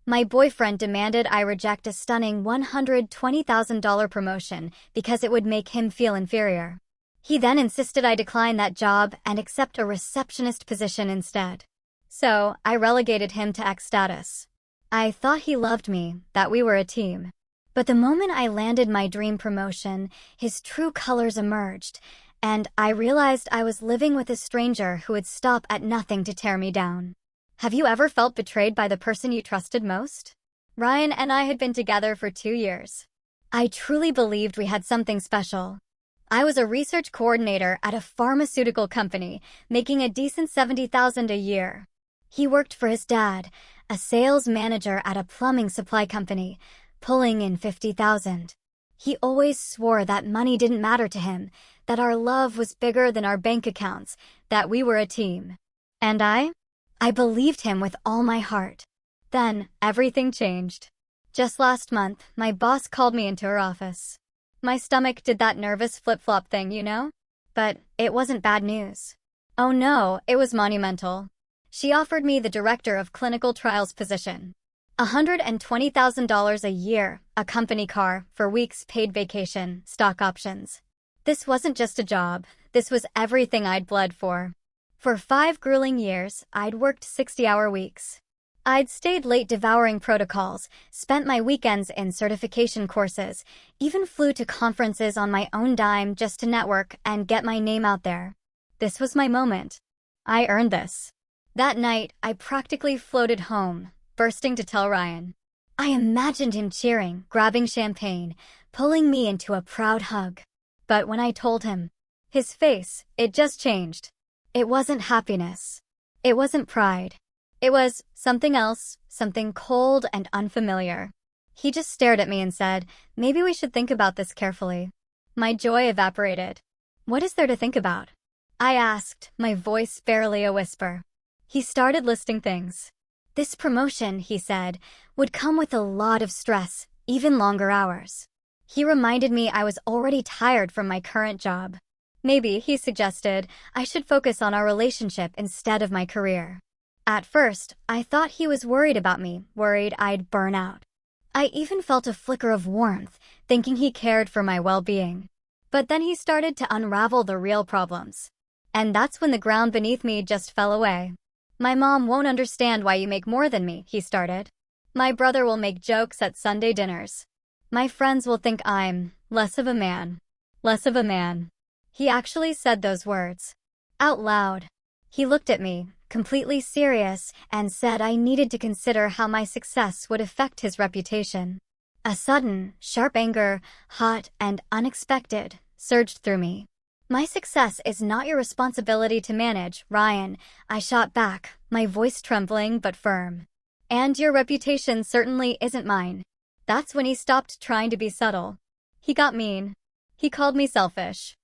My boyfriend demanded I reject a stunning $120,000 promotion because it would make him feel inferior. He then insisted I decline that job and accept a receptionist position instead. So, I relegated him to X status. I thought he loved me, that we were a team. But the moment I landed my dream promotion, his true colors emerged, and I realized I was living with a stranger who would stop at nothing to tear me down. Have you ever felt betrayed by the person you trusted most? Ryan and I had been together for 2 years. I truly believed we had something special. I was a research coordinator at a pharmaceutical company, making a decent $70,000 a year. He worked for his dad, a sales manager at a plumbing supply company, pulling in $50,000. He always swore that money didn't matter to him, that our love was bigger than our bank accounts, that we were a team. And I believed him with all my heart. Then, everything changed. Just last month, my boss called me into her office. My stomach did that nervous flip-flop thing, you know? But it wasn't bad news. Oh no, it was monumental. She offered me the director of clinical trials position. $120,000 a year, a company car, for weeks paid vacation, stock options. This wasn't just a job, this was everything I'd bled for. For 5 grueling years, I'd worked 60-hour weeks. I'd stayed late devouring protocols, spent my weekends in certification courses, even flew to conferences on my own dime just to network and get my name out there. This was my moment. I earned this. That night, I practically floated home, bursting to tell Ryan. I imagined him cheering, grabbing champagne, pulling me into a proud hug. But when I told him, his face, it just changed. It wasn't happiness. It wasn't pride. It was something else, something cold and unfamiliar. He just stared at me and said, "Maybe we should think about this carefully." My joy evaporated. "What is there to think about?" I asked, my voice barely a whisper. He started listing things. This promotion, he said, would come with a lot of stress, even longer hours. He reminded me I was already tired from my current job. Maybe, he suggested, I should focus on our relationship instead of my career. At first, I thought he was worried about me, worried I'd burn out. I even felt a flicker of warmth, thinking he cared for my well-being. But then he started to unravel the real problems. And that's when the ground beneath me just fell away. "My mom won't understand why you make more than me," he started. "My brother will make jokes at Sunday dinners. My friends will think I'm less of a man. Less of a man." He actually said those words. Out loud. He looked at me, completely serious, and said I needed to consider how my success would affect his reputation. A sudden, sharp anger, hot and unexpected, surged through me. "My success is not your responsibility to manage, Ryan," I shot back, my voice trembling but firm. "And your reputation certainly isn't mine." That's when he stopped trying to be subtle. He got mean. He called me selfish.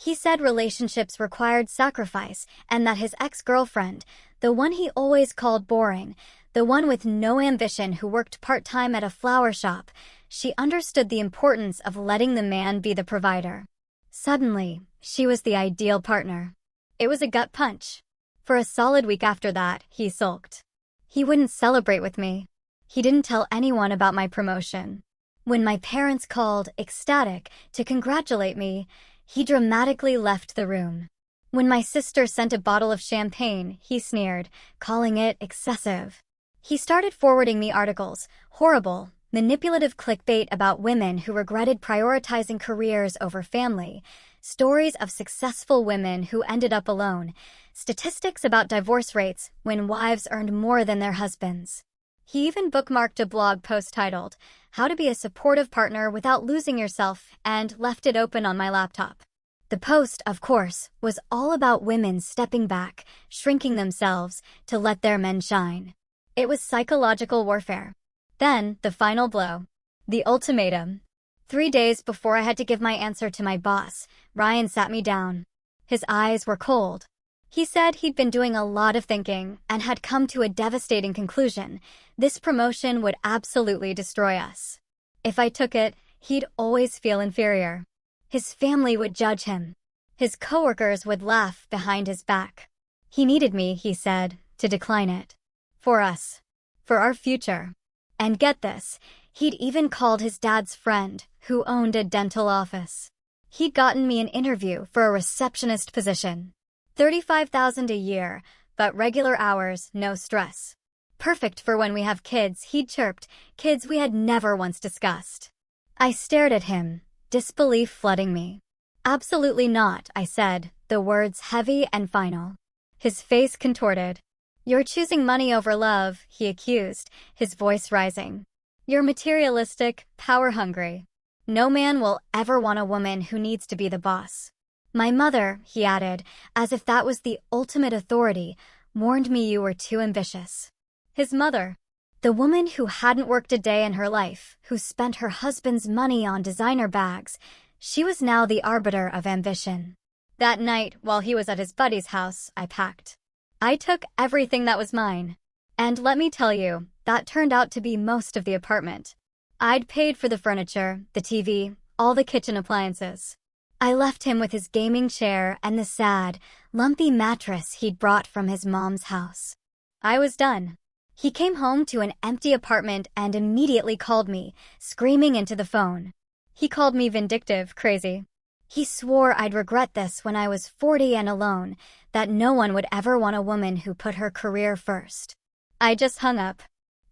He said relationships required sacrifice and that his ex-girlfriend, the one he always called boring, the one with no ambition who worked part-time at a flower shop, she understood the importance of letting the man be the provider. Suddenly, she was the ideal partner. It was a gut punch. For a solid week after that, he sulked. He wouldn't celebrate with me. He didn't tell anyone about my promotion. When my parents called, ecstatic, to congratulate me, he dramatically left the room. When my sister sent a bottle of champagne, he sneered, calling it excessive. He started forwarding me articles, horrible, manipulative clickbait about women who regretted prioritizing careers over family, stories of successful women who ended up alone, statistics about divorce rates when wives earned more than their husbands. He even bookmarked a blog post titled, "How to be a supportive partner without losing yourself," and left it open on my laptop. The post, of course, was all about women stepping back, shrinking themselves, to let their men shine. It was psychological warfare. Then, the final blow. The ultimatum. 3 days before I had to give my answer to my boss, Ryan sat me down. His eyes were cold. He said he'd been doing a lot of thinking and had come to a devastating conclusion. This promotion would absolutely destroy us. If I took it, he'd always feel inferior. His family would judge him. His coworkers would laugh behind his back. He needed me, he said, to decline it. For us. For our future. And get this, he'd even called his dad's friend, who owned a dental office. He'd gotten me an interview for a receptionist position. $35,000 a year, but regular hours, no stress. Perfect for when we have kids, he'd chirped, kids we had never once discussed. I stared at him, disbelief flooding me. Absolutely not, I said, the words heavy and final. His face contorted. You're choosing money over love, he accused, his voice rising. You're materialistic, power-hungry. No man will ever want a woman who needs to be the boss. My mother, he added, as if that was the ultimate authority, warned me you were too ambitious. His mother, the woman who hadn't worked a day in her life, who spent her husband's money on designer bags, she was now the arbiter of ambition. That night, while he was at his buddy's house, I packed. I took everything that was mine. And let me tell you, that turned out to be most of the apartment. I'd paid for the furniture, the TV, all the kitchen appliances. I left him with his gaming chair and the sad, lumpy mattress he'd brought from his mom's house. I was done. He came home to an empty apartment and immediately called me, screaming into the phone. He called me vindictive, crazy. He swore I'd regret this when I was 40 and alone, that no one would ever want a woman who put her career first. I just hung up.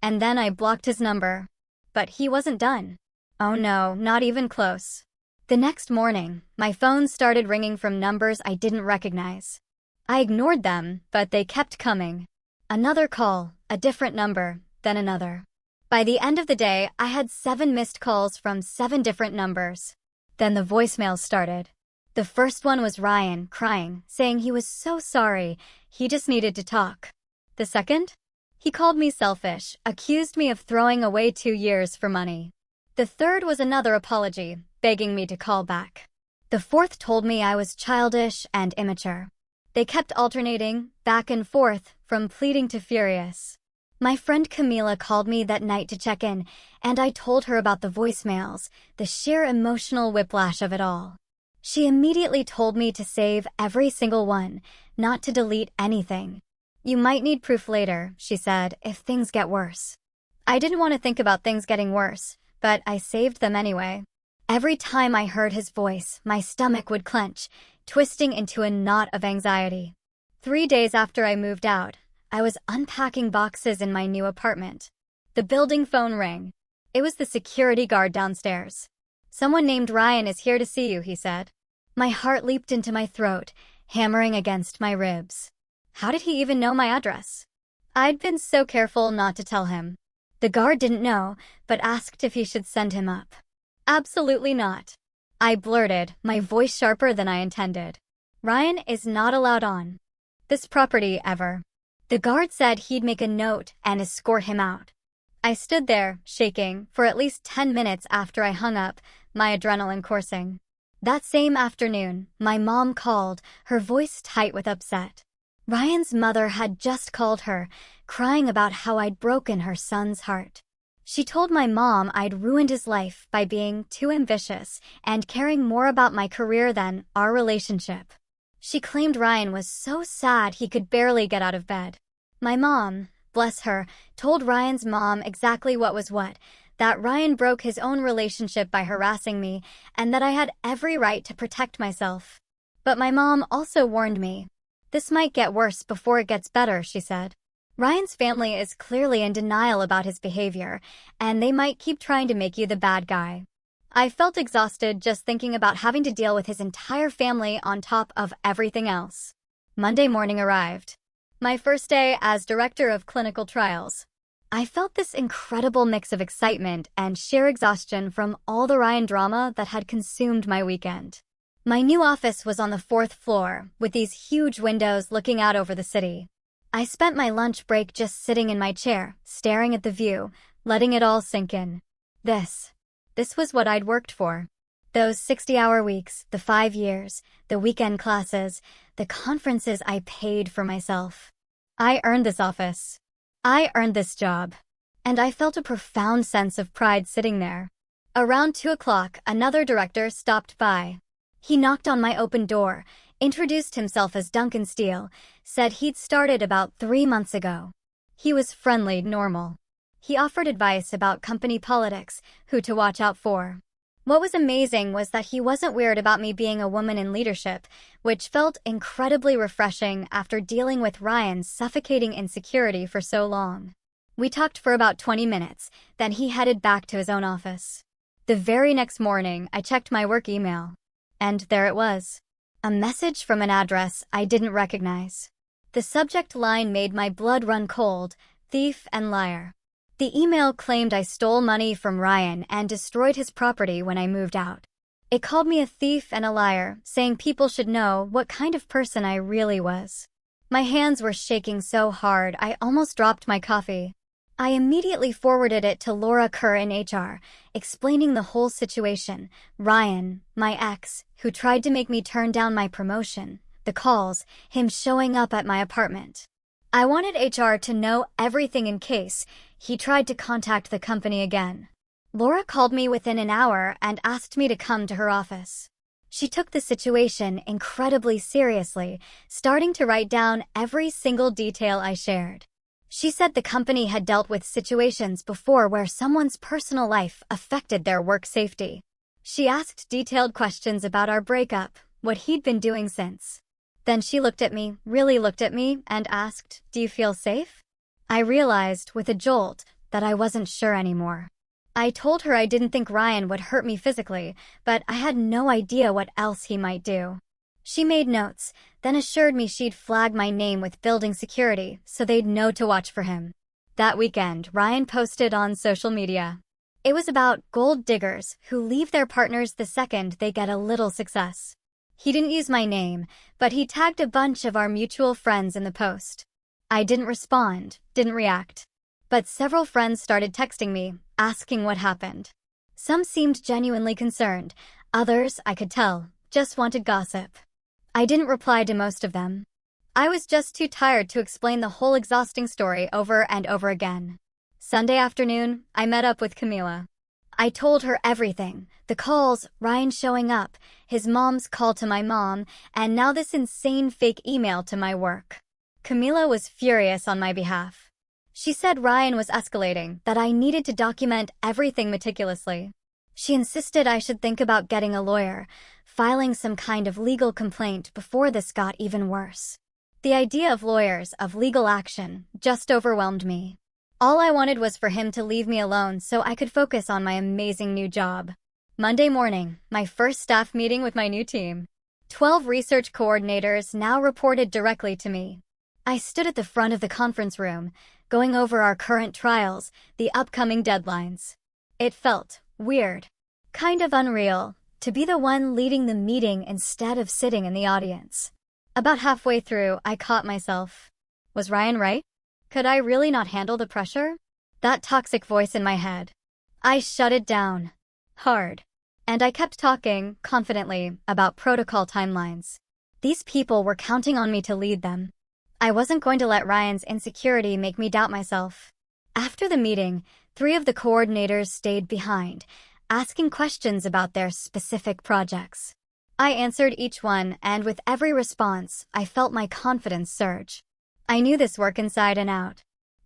And then I blocked his number. But he wasn't done. Oh no, not even close. The next morning, my phone started ringing from numbers I didn't recognize. I ignored them, but they kept coming. Another call, a different number, then another. By the end of the day, I had 7 missed calls from 7 different numbers. Then the voicemails started. The first one was Ryan, crying, saying he was so sorry, he just needed to talk. The second? He called me selfish, accused me of throwing away 2 years for money. The third was another apology, begging me to call back. The fourth told me I was childish and immature. They kept alternating, back and forth, from pleading to furious. My friend Camila called me that night to check in, and I told her about the voicemails, the sheer emotional whiplash of it all. She immediately told me to save every single one, not to delete anything. You might need proof later, she said, if things get worse. I didn't want to think about things getting worse, but I saved them anyway. Every time I heard his voice, my stomach would clench, twisting into a knot of anxiety. 3 days after I moved out, I was unpacking boxes in my new apartment. The building phone rang. It was the security guard downstairs. Someone named Ryan is here to see you, he said. My heart leaped into my throat, hammering against my ribs. How did he even know my address? I'd been so careful not to tell him. The guard didn't know, but asked if he should send him up. Absolutely not. I blurted, my voice sharper than I intended. Ryan is not allowed on this property ever. The guard said he'd make a note and escort him out. I stood there, shaking, for at least 10 minutes after I hung up, my adrenaline coursing. That same afternoon, my mom called, her voice tight with upset. Ryan's mother had just called her, crying about how I'd broken her son's heart. She told my mom I'd ruined his life by being too ambitious and caring more about my career than our relationship. She claimed Ryan was so sad he could barely get out of bed. My mom, bless her, told Ryan's mom exactly what was what, that Ryan broke his own relationship by harassing me, and that I had every right to protect myself. But my mom also warned me. This might get worse before it gets better, she said. Ryan's family is clearly in denial about his behavior, and they might keep trying to make you the bad guy. I felt exhausted just thinking about having to deal with his entire family on top of everything else. Monday morning arrived. My first day as director of clinical trials. I felt this incredible mix of excitement and sheer exhaustion from all the Ryan drama that had consumed my weekend. My new office was on the 4th floor, with these huge windows looking out over the city. I spent my lunch break just sitting in my chair, staring at the view, letting it all sink in. This was what I'd worked for. Those 60-hour weeks, the 5 years, the weekend classes, the conferences I paid for myself. I earned this office. I earned this job. And I felt a profound sense of pride sitting there. Around 2 o'clock, another director stopped by. He knocked on my open door, introduced himself as Duncan Steele, said he'd started about 3 months ago. He was friendly, normal. He offered advice about company politics, who to watch out for. What was amazing was that he wasn't weird about me being a woman in leadership, which felt incredibly refreshing after dealing with Ryan's suffocating insecurity for so long. We talked for about 20 minutes, then he headed back to his own office. The very next morning, I checked my work email. And there it was. A message from an address I didn't recognize. The subject line made my blood run cold: thief and liar. The email claimed I stole money from Ryan and destroyed his property when I moved out. It called me a thief and a liar, saying people should know what kind of person I really was. My hands were shaking so hard I almost dropped my coffee. I immediately forwarded it to Laura Kerr in HR, explaining the whole situation: Ryan, my ex, who tried to make me turn down my promotion, the calls, him showing up at my apartment. I wanted HR to know everything in case he tried to contact the company again. Laura called me within an hour and asked me to come to her office. She took the situation incredibly seriously, starting to write down every single detail I shared. She said the company had dealt with situations before where someone's personal life affected their work safety. She asked detailed questions about our breakup, what he'd been doing since. Then she looked at me, really looked at me, and asked, "Do you feel safe?" I realized, with a jolt, that I wasn't sure anymore. I told her I didn't think Ryan would hurt me physically, but I had no idea what else he might do. She made notes, then assured me she'd flag my name with building security so they'd know to watch for him. That weekend, Ryan posted on social media. It was about gold diggers who leave their partners the second they get a little success. He didn't use my name, but he tagged a bunch of our mutual friends in the post. I didn't respond, didn't react. But several friends started texting me, asking what happened. Some seemed genuinely concerned. Others, I could tell, just wanted gossip. I didn't reply to most of them. I was just too tired to explain the whole exhausting story over and over again. Sunday afternoon, I met up with Camila. I told her everything: the calls, Ryan showing up, his mom's call to my mom, and now this insane fake email to my work. Camila was furious on my behalf. She said Ryan was escalating, that I needed to document everything meticulously. She insisted I should think about getting a lawyer, filing some kind of legal complaint before this got even worse. The idea of lawyers, of legal action, just overwhelmed me. All I wanted was for him to leave me alone so I could focus on my amazing new job. Monday morning, my first staff meeting with my new team. 12 research coordinators now reported directly to me. I stood at the front of the conference room, going over our current trials, the upcoming deadlines. It felt weird, kind of unreal, to be the one leading the meeting instead of sitting in the audience. About halfway through, I caught myself. Was Ryan right? Could I really not handle the pressure? That toxic voice in my head. I shut it down. Hard. And I kept talking, confidently, about protocol timelines. These people were counting on me to lead them. I wasn't going to let Ryan's insecurity make me doubt myself. After the meeting, 3 of the coordinators stayed behind, asking questions about their specific projects. I answered each one, and with every response, I felt my confidence surge. I knew this work inside and out.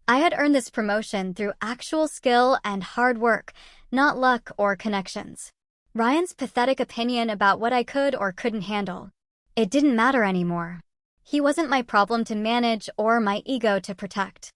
I had earned this promotion through actual skill and hard work, not luck or connections. Ryan's pathetic opinion about what I could or couldn't handle. It didn't matter anymore. He wasn't my problem to manage or my ego to protect.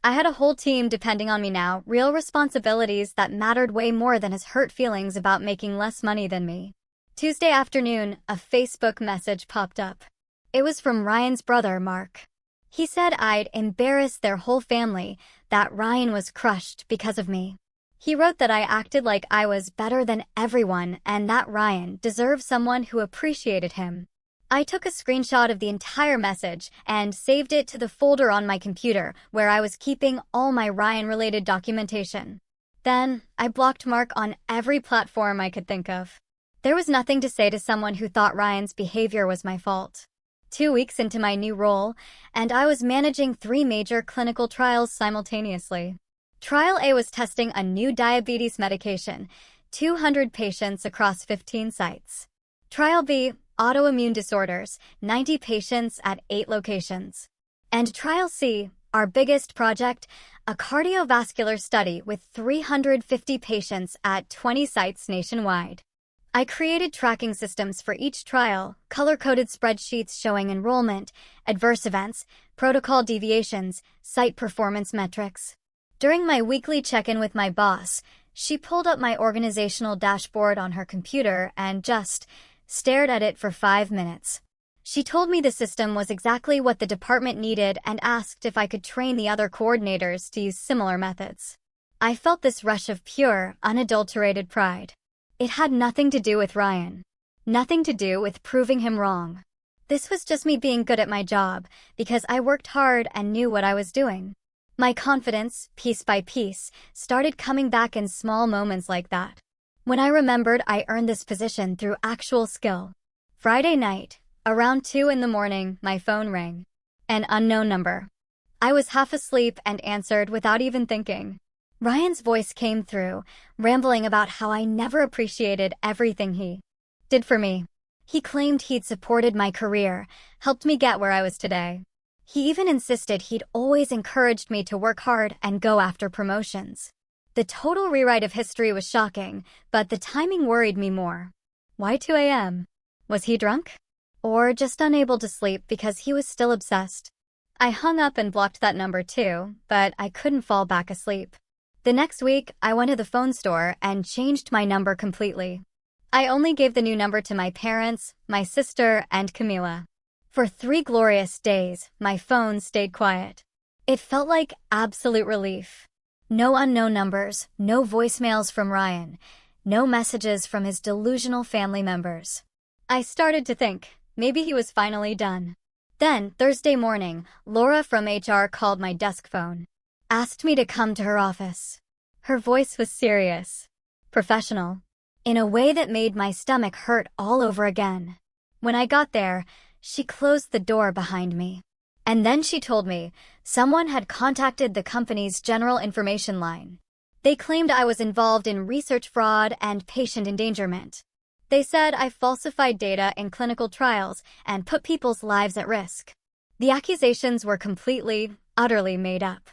I had a whole team depending on me now, real responsibilities that mattered way more than his hurt feelings about making less money than me. Tuesday afternoon, a Facebook message popped up. It was from Ryan's brother, Mark. He said I'd embarrassed their whole family, that Ryan was crushed because of me. He wrote that I acted like I was better than everyone and that Ryan deserved someone who appreciated him. I took a screenshot of the entire message and saved it to the folder on my computer where I was keeping all my Ryan-related documentation. Then, I blocked Mark on every platform I could think of. There was nothing to say to someone who thought Ryan's behavior was my fault. 2 weeks into my new role, and I was managing 3 major clinical trials simultaneously. Trial A was testing a new diabetes medication, 200 patients across 15 sites. Trial B, autoimmune disorders, 90 patients at 8 locations. And Trial C, our biggest project, a cardiovascular study with 350 patients at 20 sites nationwide. I created tracking systems for each trial, color-coded spreadsheets showing enrollment, adverse events, protocol deviations, site performance metrics. During my weekly check-in with my boss, she pulled up my organizational dashboard on her computer and just stared at it for 5 minutes. She told me the system was exactly what the department needed and asked if I could train the other coordinators to use similar methods. I felt this rush of pure, unadulterated pride. It had nothing to do with Ryan. Nothing to do with proving him wrong. This was just me being good at my job, because I worked hard and knew what I was doing. My confidence, piece by piece, started coming back in small moments like that. When I remembered I earned this position through actual skill. Friday night, around 2 a.m, my phone rang. An unknown number. I was half asleep and answered without even thinking. Ryan's voice came through, rambling about how I never appreciated everything he did for me. He claimed he'd supported my career, helped me get where I was today. He even insisted he'd always encouraged me to work hard and go after promotions. The total rewrite of history was shocking, but the timing worried me more. Why 2 a.m.? Was he drunk? Or just unable to sleep because he was still obsessed? I hung up and blocked that number too, but I couldn't fall back asleep. The next week, I went to the phone store and changed my number completely. I only gave the new number to my parents, my sister, and Camila. For 3 glorious days, my phone stayed quiet. It felt like absolute relief. No unknown numbers, no voicemails from Ryan, no messages from his delusional family members. I started to think, maybe he was finally done. Then, Thursday morning, Laura from HR called my desk phone. Asked me to come to her office. Her voice was serious, professional, in a way that made my stomach hurt all over again. When I got there, she closed the door behind me. And then she told me someone had contacted the company's general information line. They claimed I was involved in research fraud and patient endangerment. They said I falsified data in clinical trials and put people's lives at risk. The accusations were completely, utterly made up.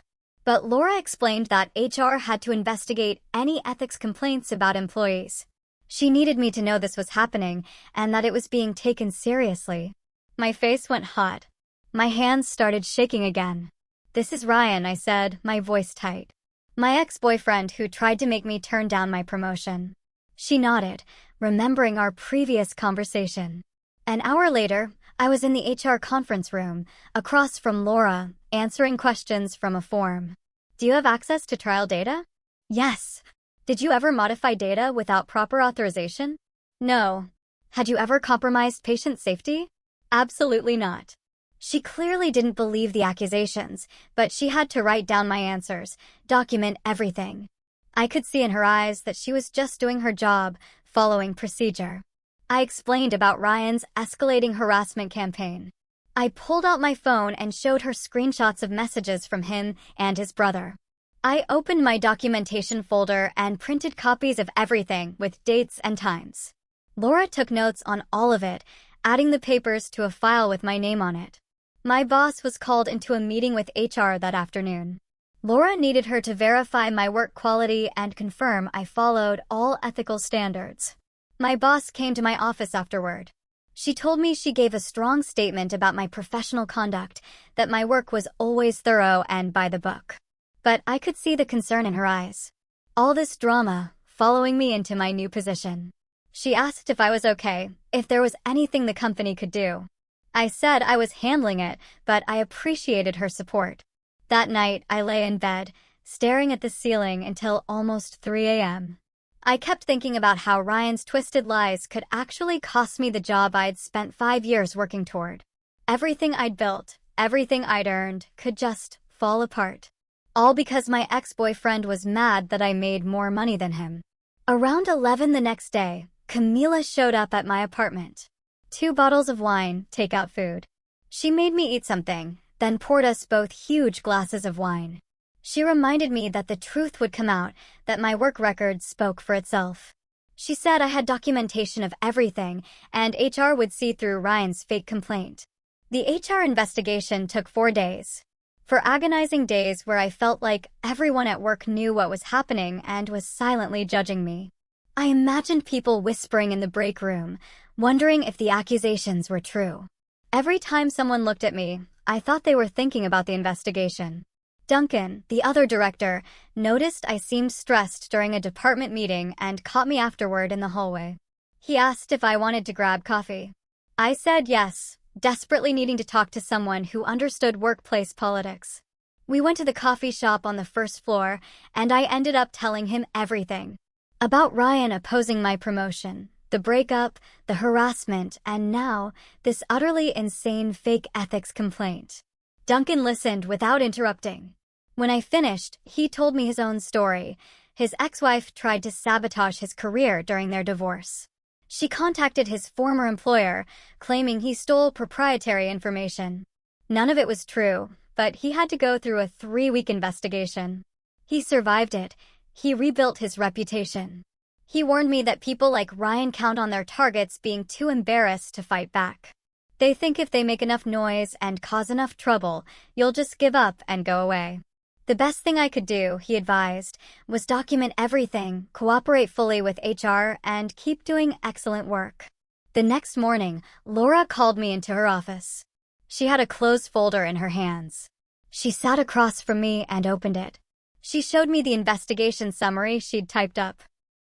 But Laura explained that HR had to investigate any ethics complaints about employees. She needed me to know this was happening and that it was being taken seriously. My face went hot. My hands started shaking again. "This is Ryan," I said, my voice tight. My ex-boyfriend who tried to make me turn down my promotion. She nodded, remembering our previous conversation. An hour later, I was in the HR conference room, across from Laura, answering questions from a form. "Do you have access to trial data?" "Yes." "Did you ever modify data without proper authorization?" "No." "Had you ever compromised patient safety?" "Absolutely not." She clearly didn't believe the accusations, but she had to write down my answers, document everything. I could see in her eyes that she was just doing her job, following procedure. I explained about Ryan's escalating harassment campaign. I pulled out my phone and showed her screenshots of messages from him and his brother. I opened my documentation folder and printed copies of everything with dates and times. Laura took notes on all of it, adding the papers to a file with my name on it. My boss was called into a meeting with HR that afternoon. Laura needed her to verify my work quality and confirm I followed all ethical standards. My boss came to my office afterward. She told me she gave a strong statement about my professional conduct, that my work was always thorough and by the book. But I could see the concern in her eyes. All this drama, following me into my new position. She asked if I was okay, if there was anything the company could do. I said I was handling it, but I appreciated her support. That night, I lay in bed, staring at the ceiling until almost 3 a.m. I kept thinking about how Ryan's twisted lies could actually cost me the job I'd spent 5 years working toward. Everything I'd built, everything I'd earned, could just fall apart. All because my ex-boyfriend was mad that I made more money than him. Around 11 the next day, Camila showed up at my apartment. 2 bottles of wine, takeout food. She made me eat something, then poured us both huge glasses of wine. She reminded me that the truth would come out, that my work record spoke for itself. She said I had documentation of everything, and HR would see through Ryan's fake complaint. The HR investigation took 4 days. For agonizing days where I felt like everyone at work knew what was happening and was silently judging me. I imagined people whispering in the break room, wondering if the accusations were true. Every time someone looked at me, I thought they were thinking about the investigation. Duncan, the other director, noticed I seemed stressed during a department meeting and caught me afterward in the hallway. He asked if I wanted to grab coffee. I said yes, desperately needing to talk to someone who understood workplace politics. We went to the coffee shop on the first floor, and I ended up telling him everything. About Ryan opposing my promotion, the breakup, the harassment, and now, this utterly insane fake ethics complaint. Duncan listened without interrupting. When I finished, he told me his own story. His ex-wife tried to sabotage his career during their divorce. She contacted his former employer, claiming he stole proprietary information. None of it was true, but he had to go through a 3-week investigation. He survived it. He rebuilt his reputation. He warned me that people like Ryan count on their targets being too embarrassed to fight back. They think if they make enough noise and cause enough trouble, you'll just give up and go away. The best thing I could do, he advised, was document everything, cooperate fully with HR, and keep doing excellent work. The next morning, Laura called me into her office. She had a closed folder in her hands. She sat across from me and opened it. She showed me the investigation summary she'd typed up.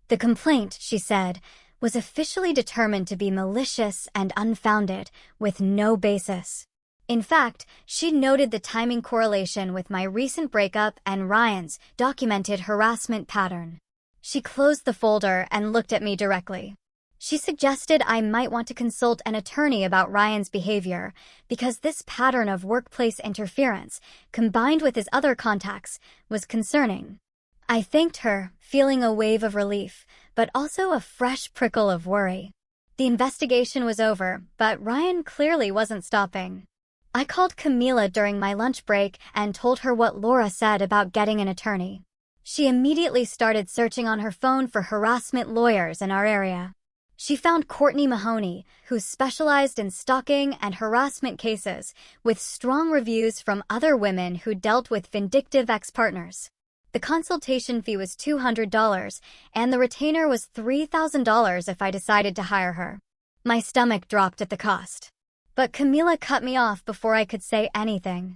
The complaint, she said, was officially determined to be malicious and unfounded, with no basis. In fact, she noted the timing correlation with my recent breakup and Ryan's documented harassment pattern. She closed the folder and looked at me directly. She suggested I might want to consult an attorney about Ryan's behavior, because this pattern of workplace interference, combined with his other contacts, was concerning. I thanked her, feeling a wave of relief, but also a fresh prickle of worry. The investigation was over, but Ryan clearly wasn't stopping. I called Camila during my lunch break and told her what Laura said about getting an attorney. She immediately started searching on her phone for harassment lawyers in our area. She found Courtney Mahoney, who specialized in stalking and harassment cases, with strong reviews from other women who dealt with vindictive ex-partners. The consultation fee was $200, and the retainer was $3,000 if I decided to hire her. My stomach dropped at the cost. But Camila cut me off before I could say anything.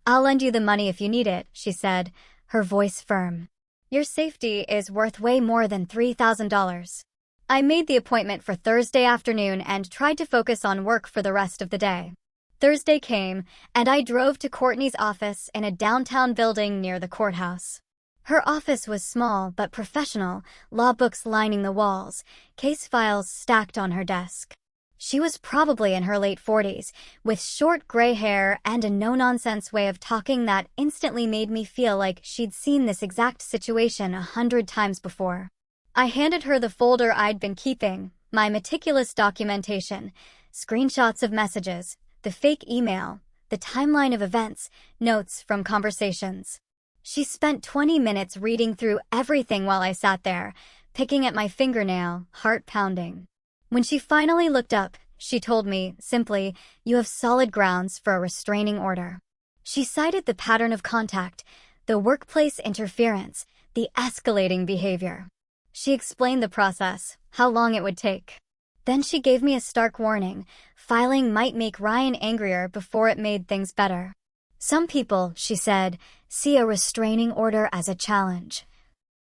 "I'll lend you the money if you need it," she said, her voice firm. "Your safety is worth way more than $3,000. I made the appointment for Thursday afternoon and tried to focus on work for the rest of the day. Thursday came, and I drove to Courtney's office in a downtown building near the courthouse. Her office was small but professional, law books lining the walls, case files stacked on her desk. She was probably in her late 40s, with short gray hair and a no-nonsense way of talking that instantly made me feel like she'd seen this exact situation 100 times before. I handed her the folder I'd been keeping, my meticulous documentation, screenshots of messages, the fake email, the timeline of events, notes from conversations. She spent 20 minutes reading through everything while I sat there, picking at my fingernail, heart pounding. When she finally looked up, she told me, simply, "You have solid grounds for a restraining order." She cited the pattern of contact, the workplace interference, the escalating behavior. She explained the process, how long it would take. Then she gave me a stark warning: filing might make Ryan angrier before it made things better. Some people, she said, see a restraining order as a challenge,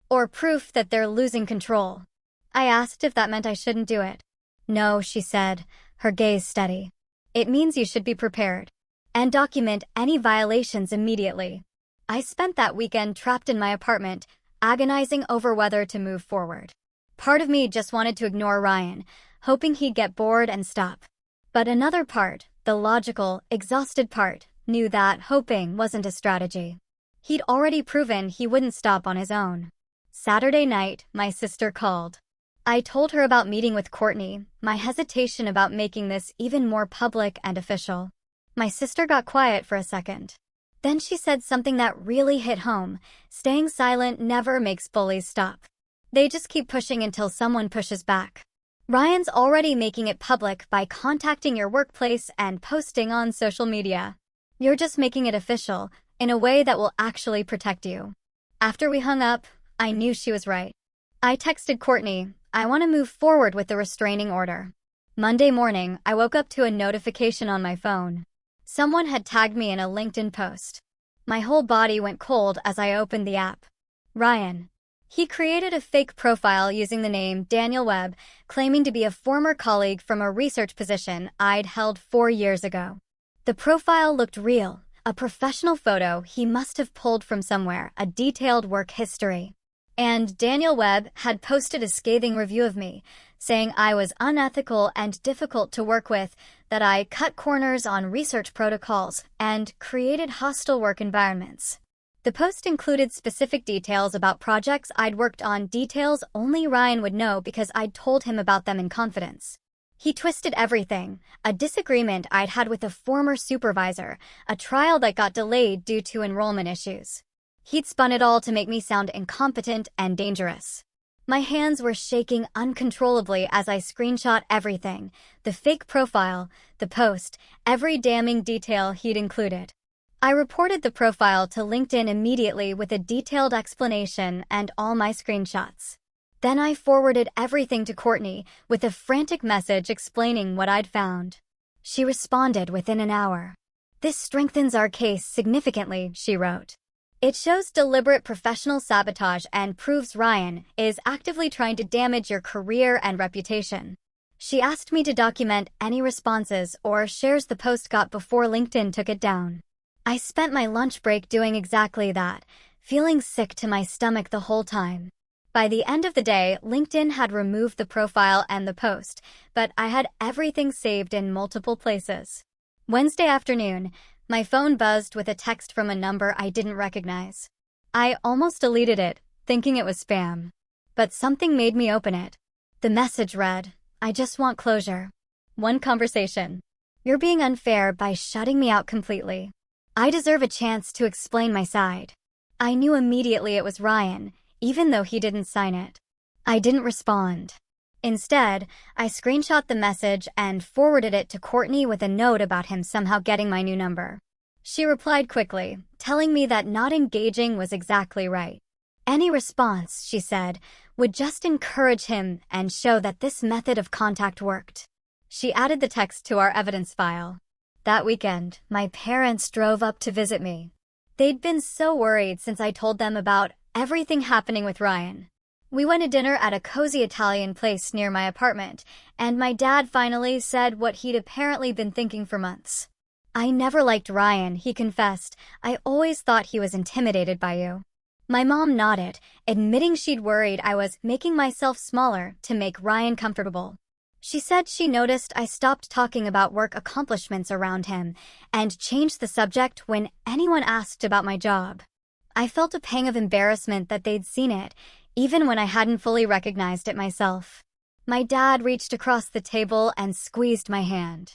or proof that they're losing control. I asked if that meant I shouldn't do it. "No," she said, her gaze steady. "It means you should be prepared and document any violations immediately." I spent that weekend trapped in my apartment, agonizing over whether to move forward. Part of me just wanted to ignore Ryan, hoping he'd get bored and stop. But another part, the logical, exhausted part, knew that hoping wasn't a strategy. He'd already proven he wouldn't stop on his own. Saturday night, my sister called. I told her about meeting with Courtney, my hesitation about making this even more public and official. My sister got quiet for a second. Then she said something that really hit home: staying silent never makes bullies stop. They just keep pushing until someone pushes back. Ryan's already making it public by contacting your workplace and posting on social media. You're just making it official. in a way that will actually protect you. After we hung up, I knew she was right. I texted Courtney, I want to move forward with the restraining order. Monday morning, I woke up to a notification on my phone. Someone had tagged me in a LinkedIn post. My whole body went cold as I opened the app. Ryan. He created a fake profile using the name Daniel Webb, claiming to be a former colleague from a research position I'd held 4 years ago. The profile looked real, a professional photo he must have pulled from somewhere, a detailed work history. And Daniel Webb had posted a scathing review of me, saying I was unethical and difficult to work with, that I cut corners on research protocols, and created hostile work environments. The post included specific details about projects I'd worked on, details only Ryan would know because I'd told him about them in confidence. He twisted everything: a disagreement I'd had with a former supervisor, a trial that got delayed due to enrollment issues. He'd spun it all to make me sound incompetent and dangerous. My hands were shaking uncontrollably as I screenshot everything: the fake profile, the post, every damning detail he'd included. I reported the profile to LinkedIn immediately with a detailed explanation and all my screenshots. Then I forwarded everything to Courtney with a frantic message explaining what I'd found. She responded within an hour. "This strengthens our case significantly," she wrote. "It shows deliberate professional sabotage and proves Ryan is actively trying to damage your career and reputation." She asked me to document any responses or shares the post got before LinkedIn took it down. I spent my lunch break doing exactly that, feeling sick to my stomach the whole time. By the end of the day, LinkedIn had removed the profile and the post, but I had everything saved in multiple places. Wednesday afternoon, my phone buzzed with a text from a number I didn't recognize. I almost deleted it, thinking it was spam. But something made me open it. The message read, "I just want closure. One conversation. You're being unfair by shutting me out completely. I deserve a chance to explain my side." I knew immediately it was Ryan, even though he didn't sign it. I didn't respond. Instead, I screenshot the message and forwarded it to Courtney with a note about him somehow getting my new number. She replied quickly, telling me that not engaging was exactly right. Any response, she said, would just encourage him and show that this method of contact worked. She added the text to our evidence file. That weekend, my parents drove up to visit me. They'd been so worried since I told them about everything happening with Ryan. We went to dinner at a cozy Italian place near my apartment, and my dad finally said what he'd apparently been thinking for months. "I never liked Ryan," he confessed. "I always thought he was intimidated by you." My mom nodded, admitting she'd worried I was making myself smaller to make Ryan comfortable. She said she noticed I stopped talking about work accomplishments around him and changed the subject when anyone asked about my job. I felt a pang of embarrassment that they'd seen it, even when I hadn't fully recognized it myself. My dad reached across the table and squeezed my hand.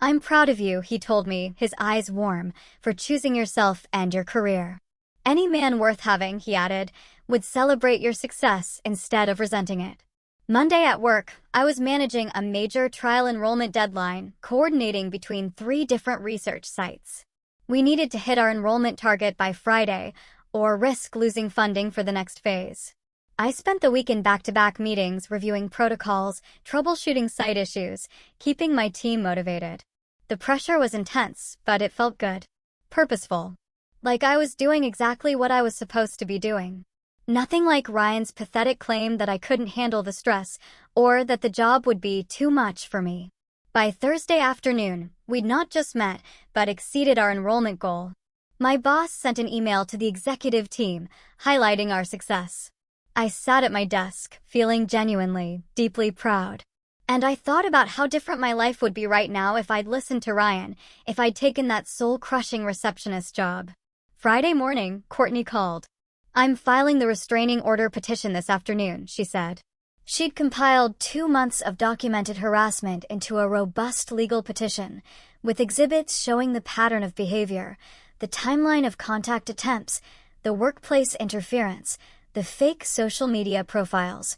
"I'm proud of you," he told me, his eyes warm, "for choosing yourself and your career. Any man worth having," he added, "would celebrate your success instead of resenting it." Monday at work, I was managing a major trial enrollment deadline, coordinating between 3 different research sites. We needed to hit our enrollment target by Friday, or risk losing funding for the next phase. I spent the week in back-to-back meetings reviewing protocols, troubleshooting site issues, keeping my team motivated. The pressure was intense, but it felt good. Purposeful. Like I was doing exactly what I was supposed to be doing. Nothing like Ryan's pathetic claim that I couldn't handle the stress, or that the job would be too much for me. By Thursday afternoon, we'd not just met, but exceeded our enrollment goal. My boss sent an email to the executive team, highlighting our success. I sat at my desk, feeling genuinely, deeply proud. And I thought about how different my life would be right now if I'd listened to Ryan, if I'd taken that soul-crushing receptionist job. Friday morning, Courtney called. "I'm filing the restraining order petition this afternoon," she said. She'd compiled 2 months of documented harassment into a robust legal petition, with exhibits showing the pattern of behavior, the timeline of contact attempts, the workplace interference, the fake social media profiles,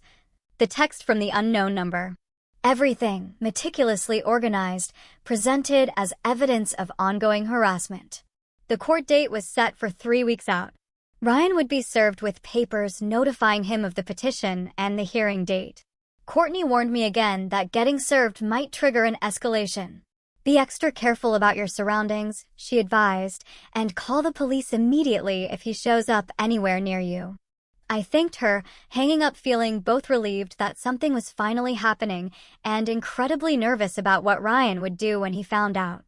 the text from the unknown number. Everything, meticulously organized, presented as evidence of ongoing harassment. The court date was set for 3 weeks out. Ryan would be served with papers notifying him of the petition and the hearing date. Courtney warned me again that getting served might trigger an escalation. Be extra careful about your surroundings, she advised, and call the police immediately if he shows up anywhere near you. I thanked her, hanging up feeling both relieved that something was finally happening and incredibly nervous about what Ryan would do when he found out.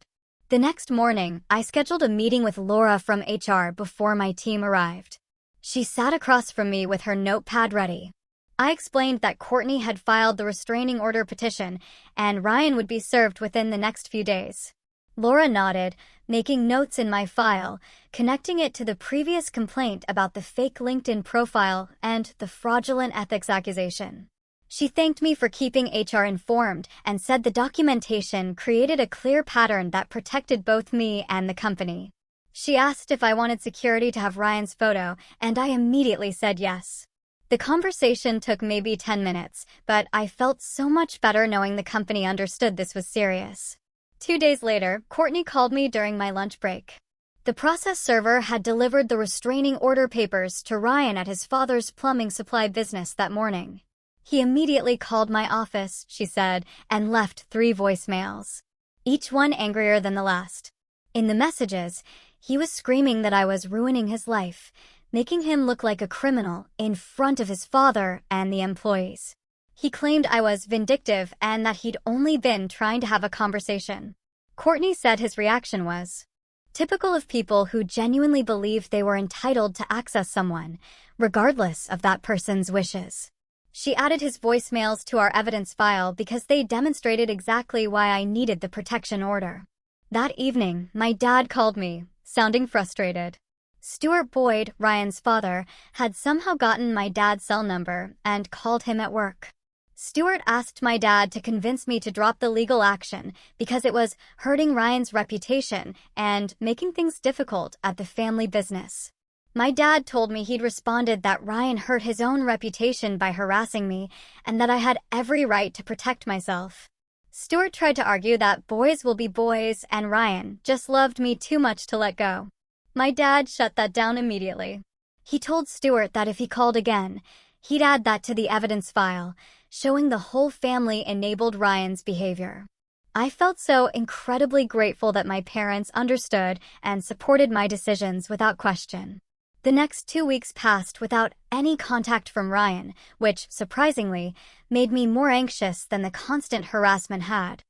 The next morning, I scheduled a meeting with Laura from HR before my team arrived. She sat across from me with her notepad ready. I explained that Courtney had filed the restraining order petition and Ryan would be served within the next few days. Laura nodded, making notes in my file, connecting it to the previous complaint about the fake LinkedIn profile and the fraudulent ethics accusation. She thanked me for keeping HR informed and said the documentation created a clear pattern that protected both me and the company. She asked if I wanted security to have Ryan's photo, and I immediately said yes. The conversation took maybe 10 minutes, but I felt so much better knowing the company understood this was serious. 2 days later, Courtney called me during my lunch break. The process server had delivered the restraining order papers to Ryan at his father's plumbing supply business that morning. He immediately called my office, she said, and left 3 voicemails, each one angrier than the last. In the messages, he was screaming that I was ruining his life, making him look like a criminal in front of his father and the employees. He claimed I was vindictive and that he'd only been trying to have a conversation. Courtney said his reaction was typical of people who genuinely believed they were entitled to access someone, regardless of that person's wishes. She added his voicemails to our evidence file because they demonstrated exactly why I needed the protection order. That evening, my dad called me, sounding frustrated. Stuart Boyd, Ryan's father, had somehow gotten my dad's cell number and called him at work. Stuart asked my dad to convince me to drop the legal action because it was hurting Ryan's reputation and making things difficult at the family business. My dad told me he'd responded that Ryan hurt his own reputation by harassing me and that I had every right to protect myself. Stuart tried to argue that boys will be boys and Ryan just loved me too much to let go. My dad shut that down immediately. He told Stuart that if he called again, he'd add that to the evidence file, showing the whole family enabled Ryan's behavior. I felt so incredibly grateful that my parents understood and supported my decisions without question. The next 2 weeks passed without any contact from Ryan, which, surprisingly, made me more anxious than the constant harassment had.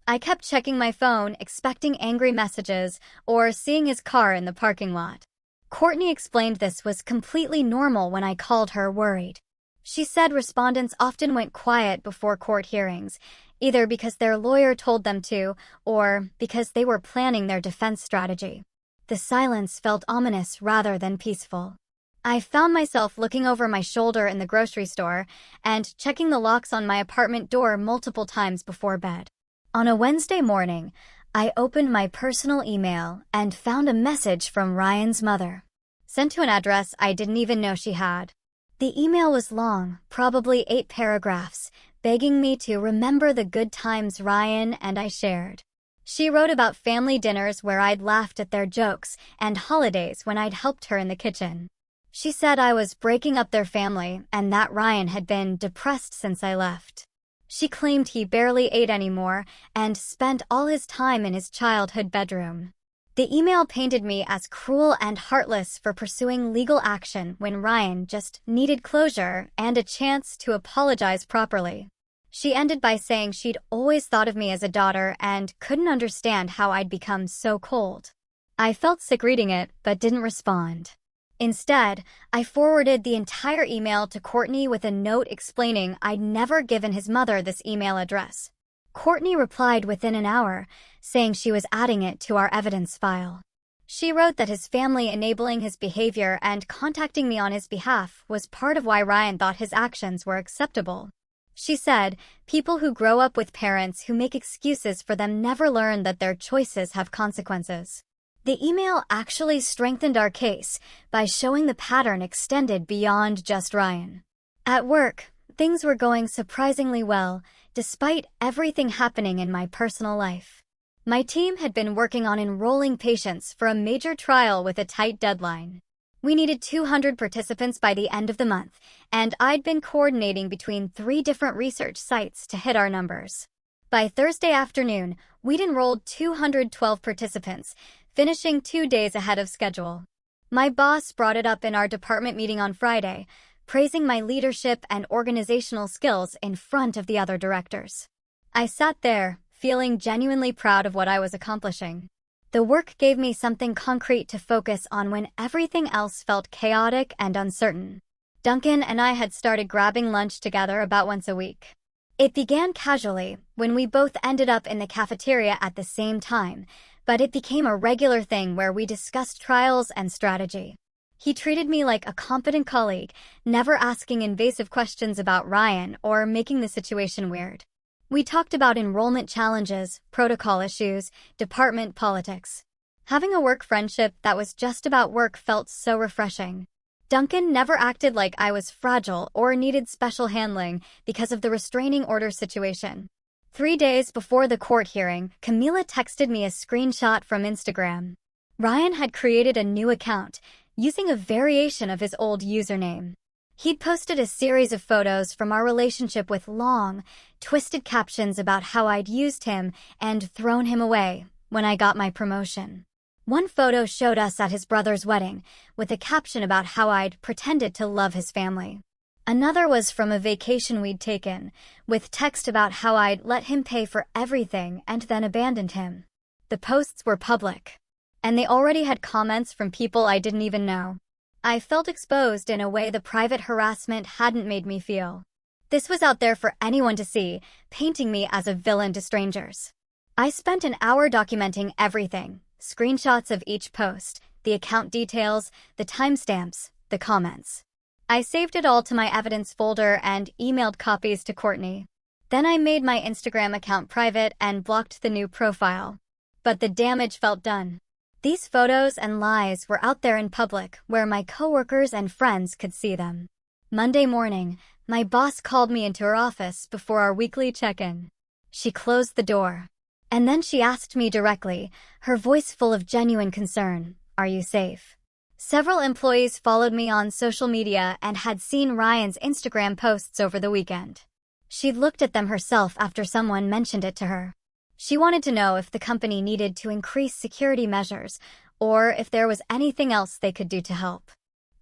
I kept checking my phone, expecting angry messages or seeing his car in the parking lot. Courtney explained this was completely normal when I called her worried. She said respondents often went quiet before court hearings, either because their lawyer told them to or because they were planning their defense strategy. The silence felt ominous rather than peaceful. I found myself looking over my shoulder in the grocery store and checking the locks on my apartment door multiple times before bed. On a Wednesday morning, I opened my personal email and found a message from Ryan's mother, sent to an address I didn't even know she had. The email was long, probably 8 paragraphs, begging me to remember the good times Ryan and I shared. She wrote about family dinners where I'd laughed at their jokes and holidays when I'd helped her in the kitchen. She said I was breaking up their family and that Ryan had been depressed since I left. She claimed he barely ate anymore and spent all his time in his childhood bedroom. The email painted me as cruel and heartless for pursuing legal action when Ryan just needed closure and a chance to apologize properly. She ended by saying she'd always thought of me as a daughter and couldn't understand how I'd become so cold. I felt sick reading it, but didn't respond. Instead, I forwarded the entire email to Courtney with a note explaining I'd never given his mother this email address. Courtney replied within an hour, saying she was adding it to our evidence file. She wrote that his family enabling his behavior and contacting me on his behalf was part of why Ryan thought his actions were acceptable. She said, people who grow up with parents who make excuses for them never learn that their choices have consequences. The email actually strengthened our case by showing the pattern extended beyond just Ryan. At work, things were going surprisingly well, despite everything happening in my personal life. My team had been working on enrolling patients for a major trial with a tight deadline. We needed 200 participants by the end of the month, and I'd been coordinating between 3 different research sites to hit our numbers. By Thursday afternoon, we'd enrolled 212 participants, finishing 2 days ahead of schedule. My boss brought it up in our department meeting on Friday, praising my leadership and organizational skills in front of the other directors. I sat there, feeling genuinely proud of what I was accomplishing. The work gave me something concrete to focus on when everything else felt chaotic and uncertain. Duncan and I had started grabbing lunch together about once a week. It began casually, when we both ended up in the cafeteria at the same time, but it became a regular thing where we discussed trials and strategy. He treated me like a competent colleague, never asking invasive questions about Ryan or making the situation weird. We talked about enrollment challenges, protocol issues, department politics. Having a work friendship that was just about work felt so refreshing. Duncan never acted like I was fragile or needed special handling because of the restraining order situation. 3 days before the court hearing, Camila texted me a screenshot from Instagram. Ryan had created a new account, using a variation of his old username. He'd posted a series of photos from our relationship with long, twisted captions about how I'd used him and thrown him away when I got my promotion. One photo showed us at his brother's wedding, with a caption about how I'd pretended to love his family. Another was from a vacation we'd taken, with text about how I'd let him pay for everything and then abandoned him. The posts were public, and they already had comments from people I didn't even know. I felt exposed in a way the private harassment hadn't made me feel. This was out there for anyone to see, painting me as a villain to strangers. I spent an hour documenting everything, screenshots of each post, the account details, the timestamps, the comments. I saved it all to my evidence folder and emailed copies to Courtney. Then I made my Instagram account private and blocked the new profile. But the damage felt done. These photos and lies were out there in public where my coworkers and friends could see them. Monday morning, my boss called me into her office before our weekly check-in. She closed the door. And then she asked me directly, her voice full of genuine concern, "Are you safe?" Several employees followed me on social media and had seen Ryan's Instagram posts over the weekend. She'd looked at them herself after someone mentioned it to her. She wanted to know if the company needed to increase security measures or if there was anything else they could do to help.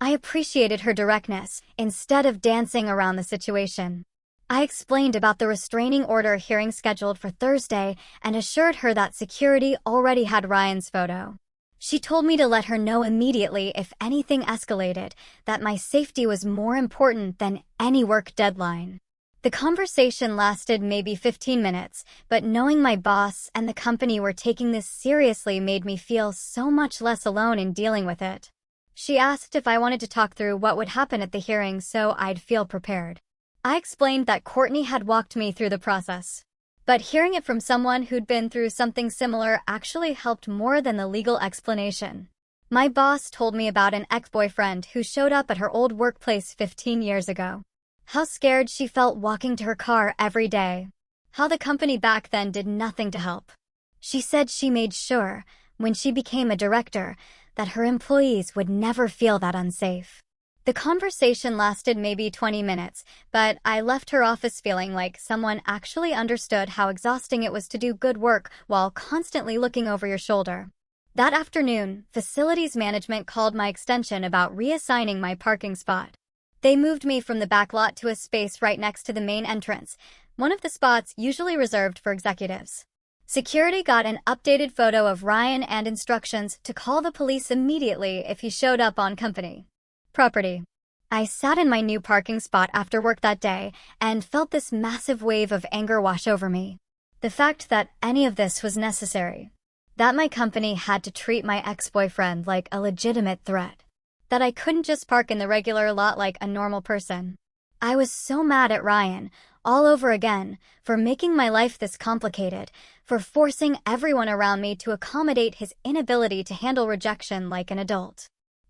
I appreciated her directness instead of dancing around the situation. I explained about the restraining order hearing scheduled for Thursday and assured her that security already had Ryan's photo. She told me to let her know immediately if anything escalated, that my safety was more important than any work deadline. The conversation lasted maybe 15 minutes, but knowing my boss and the company were taking this seriously made me feel so much less alone in dealing with it. She asked if I wanted to talk through what would happen at the hearing so I'd feel prepared. I explained that Courtney had walked me through the process. But hearing it from someone who'd been through something similar actually helped more than the legal explanation. My boss told me about an ex-boyfriend who showed up at her old workplace 15 years ago. How scared she felt walking to her car every day. How the company back then did nothing to help. She said she made sure, when she became a director, that her employees would never feel that unsafe. The conversation lasted maybe 20 minutes, but I left her office feeling like someone actually understood how exhausting it was to do good work while constantly looking over your shoulder. That afternoon, facilities management called my extension about reassigning my parking spot. They moved me from the back lot to a space right next to the main entrance, one of the spots usually reserved for executives. Security got an updated photo of Ryan and instructions to call the police immediately if he showed up on company property. I sat in my new parking spot after work that day and felt this massive wave of anger wash over me. The fact that any of this was necessary. That my company had to treat my ex-boyfriend like a legitimate threat. That I couldn't just park in the regular lot like a normal person. I was so mad at Ryan, all over again, for making my life this complicated, for forcing everyone around me to accommodate his inability to handle rejection like an adult.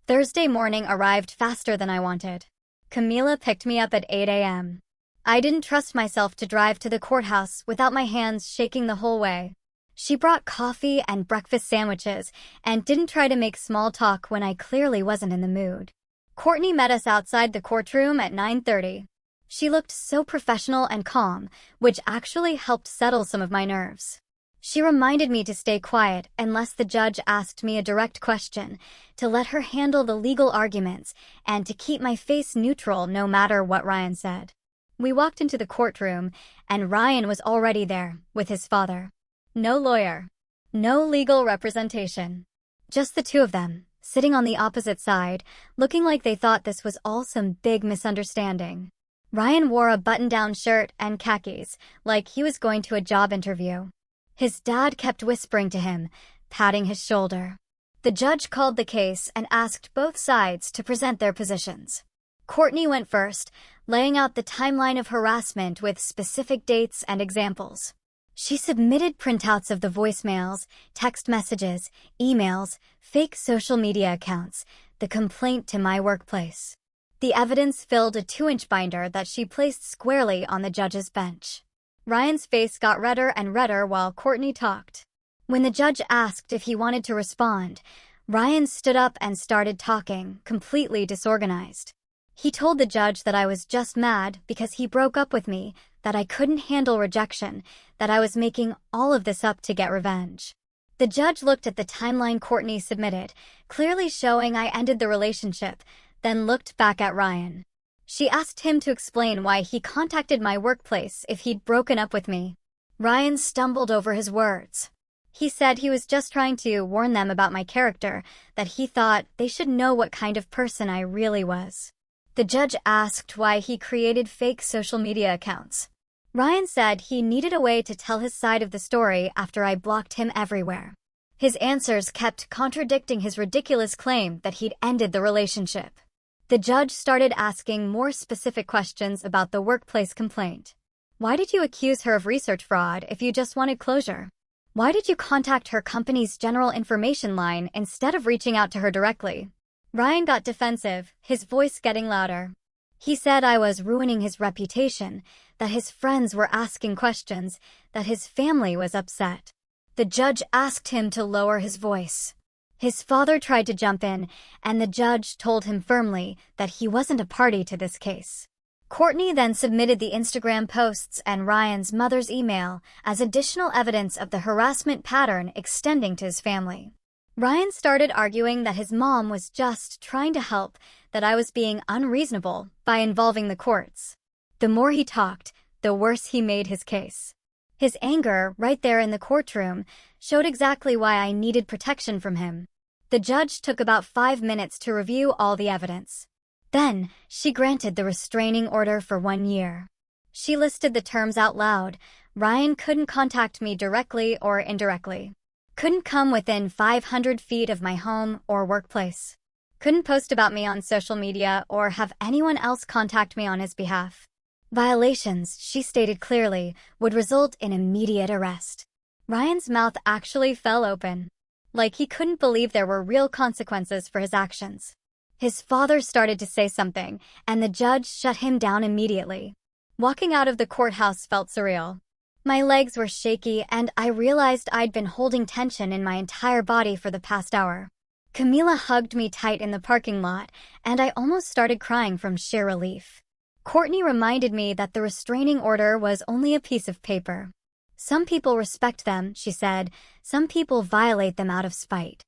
Thursday morning arrived faster than I wanted. Camila picked me up at 8 a.m. I didn't trust myself to drive to the courthouse without my hands shaking the whole way. She brought coffee and breakfast sandwiches and didn't try to make small talk when I clearly wasn't in the mood. Courtney met us outside the courtroom at 9:30. She looked so professional and calm, which actually helped settle some of my nerves. She reminded me to stay quiet unless the judge asked me a direct question, to let her handle the legal arguments, and to keep my face neutral no matter what Ryan said. We walked into the courtroom, and Ryan was already there, with his father. No lawyer. No legal representation. Just the two of them, sitting on the opposite side, looking like they thought this was all some big misunderstanding. Ryan wore a button-down shirt and khakis, like he was going to a job interview. His dad kept whispering to him, patting his shoulder. The judge called the case and asked both sides to present their positions. Courtney went first, laying out the timeline of harassment with specific dates and examples. She submitted printouts of the voicemails, text messages, emails, fake social media accounts, the complaint to my workplace. The evidence filled a 2-inch binder that she placed squarely on the judge's bench. Ryan's face got redder and redder while Courtney talked. When the judge asked if he wanted to respond, Ryan stood up and started talking, completely disorganized. He told the judge that I was just mad because he broke up with me, that I couldn't handle rejection, that I was making all of this up to get revenge. The judge looked at the timeline Courtney submitted, clearly showing I ended the relationship, then looked back at Ryan. She asked him to explain why he contacted my workplace if he'd broken up with me. Ryan stumbled over his words. He said he was just trying to warn them about my character, that he thought they should know what kind of person I really was. The judge asked why he created fake social media accounts. Ryan said he needed a way to tell his side of the story after I blocked him everywhere. His answers kept contradicting his ridiculous claim that he'd ended the relationship. The judge started asking more specific questions about the workplace complaint. Why did you accuse her of research fraud if you just wanted closure? Why did you contact her company's general information line instead of reaching out to her directly? Ryan got defensive, his voice getting louder. He said I was ruining his reputation, that his friends were asking questions, that his family was upset. The judge asked him to lower his voice. His father tried to jump in, and the judge told him firmly that he wasn't a party to this case. Courtney then submitted the Instagram posts and Ryan's mother's email as additional evidence of the harassment pattern extending to his family. Ryan started arguing that his mom was just trying to help, that I was being unreasonable by involving the courts. The more he talked, the worse he made his case. His anger, right there in the courtroom, showed exactly why I needed protection from him. The judge took about 5 minutes to review all the evidence. Then, she granted the restraining order for 1 year. She listed the terms out loud. Ryan couldn't contact me directly or indirectly. Couldn't come within 500 feet of my home or workplace. Couldn't post about me on social media or have anyone else contact me on his behalf. Violations, she stated clearly, would result in immediate arrest. Ryan's mouth actually fell open, like he couldn't believe there were real consequences for his actions. His father started to say something, and the judge shut him down immediately. Walking out of the courthouse felt surreal. My legs were shaky, and I realized I'd been holding tension in my entire body for the past hour. Camila hugged me tight in the parking lot, and I almost started crying from sheer relief. Courtney reminded me that the restraining order was only a piece of paper. Some people respect them, she said. Some people violate them out of spite.